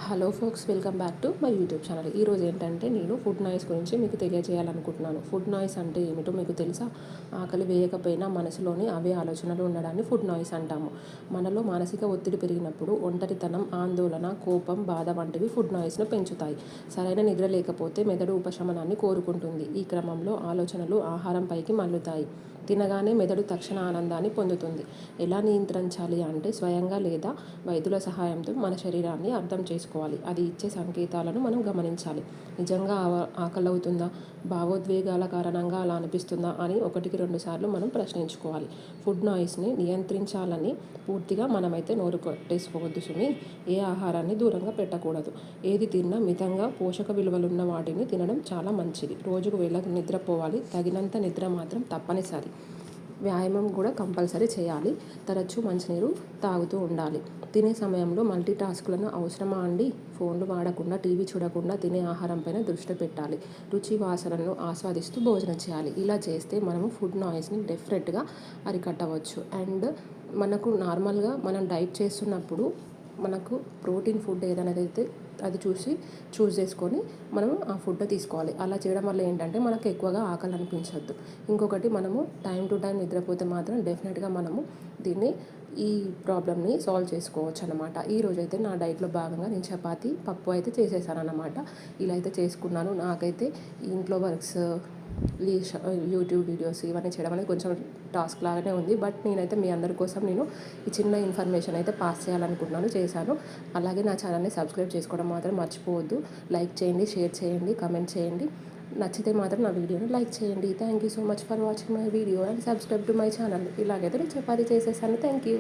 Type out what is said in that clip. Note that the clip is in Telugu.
Hello folks, welcome back to my YouTube channel. ఈరోజు ఏంటంటే నేను ఫుడ్ నాయిస్ గురించి మీకు తెలియజేయాలనుకుంటున్నాను. ఫుడ్ నాయిస్ అంటే ఏమిటో మీకు తెలుసా? ఆకలి వేయకపోయినా మనసులోని అవే ఆలోచనలు ఉండడాన్ని ఫుడ్ నాయిస్ అంటాము. మనలో మానసిక ఒత్తిడి పెరిగినప్పుడు ఒంటరితనం, ఆందోళన, కోపం, బాధ వంటివి ఫుడ్ నాయిస్ను పెంచుతాయి. సరైన నిద్ర లేకపోతే మెదడు ఉపశమనాన్ని కోరుకుంటుంది. ఈ క్రమంలో ఆలోచనలు ఆహారం పైకి మల్లుతాయి. తినగానే మెదడు తక్షణ ఆనందాన్ని పొందుతుంది. ఎలా నియంత్రించాలి అంటే స్వయంగా లేదా వైద్యుల సహాయంతో మన శరీరాన్ని అర్థం చేసుకోవాలి. అది ఇచ్చే సంకేతాలను మనం గమనించాలి. నిజంగా ఆకలవుతుందా, భావోద్వేగాల కారణంగా అలా అనిపిస్తుందా అని 1-2 సార్లు మనం ప్రశ్నించుకోవాలి. ఫుడ్ నాయిస్ని నియంత్రించాలని పూర్తిగా మనమైతే నోరు కొట్టేసుకోవద్దు సుమి. ఏ ఆహారాన్ని దూరంగా పెట్టకూడదు. ఏది తిన్నా మితంగా పోషక విలువలున్న వాటిని తినడం చాలా మంచిది. రోజుకు వేళకు నిద్రపోవాలి. తగినంత నిద్ర మాత్రం తప్పనిసరి. వ్యాయామం కూడా కంపల్సరీ చేయాలి. తరచూ మంచినీరు తాగుతూ ఉండాలి. తినే సమయంలో మల్టీ టాస్క్లను అవసరమా అండి? ఫోన్లు వాడకుండా, టీవీ చూడకుండా తినే ఆహారం పైన దృష్టి పెట్టాలి. రుచి వాసనలను ఆస్వాదిస్తూ భోజనం చేయాలి. ఇలా చేస్తే మనము ఫుడ్ నాయిస్ని డెఫినెట్గా అరికట్టవచ్చు. అండ్ మనకు నార్మల్గా మనం డైట్ చేస్తున్నప్పుడు మనకు ప్రోటీన్ ఫుడ్ ఏదైనా అయితే అది చూస్ చేసుకొని మనం ఆ ఫుడ్ తీసుకోవాలి. అలా చేయడం వల్ల ఏంటంటే మనకు ఎక్కువగా ఆకలి అనిపించద్దు. ఇంకొకటి, మనము టైం టు టైం నిద్రపోతే మాత్రం డెఫినెట్గా మనము దీన్ని ఈ ప్రాబ్లమ్ని సాల్వ్ చేసుకోవచ్చు అనమాట. ఈరోజైతే నా డైట్లో భాగంగా నేను చపాతీ, పప్పు అయితే చేసేసాను అనమాట. ఇలా అయితే చేసుకున్నాను. నాకైతే ఇంట్లో వర్క్స్, యూట్యూబ్ వీడియోస్ ఇవన్నీ చేయడం అనేది కొంచెం టాస్క్ లాగానే ఉంది. బట్ నేనైతే మీ అందరి కోసం నేను ఈ చిన్న ఇన్ఫర్మేషన్ అయితే పాస్ చేయాలనుకుంటున్నాను, చేశాను. అలాగే నా ఛానల్ని సబ్స్క్రైబ్ చేసుకోవడం మాత్రం మర్చిపోవద్దు. లైక్ చేయండి, షేర్ చేయండి, కమెంట్ చేయండి. నచ్చితే మాత్రం నా వీడియోని లైక్ చేయండి. Thank you so much for watching my video and subscribe to my channel. ఇలాగైతే నేను చపాతీ చేసేసాను. Thank you.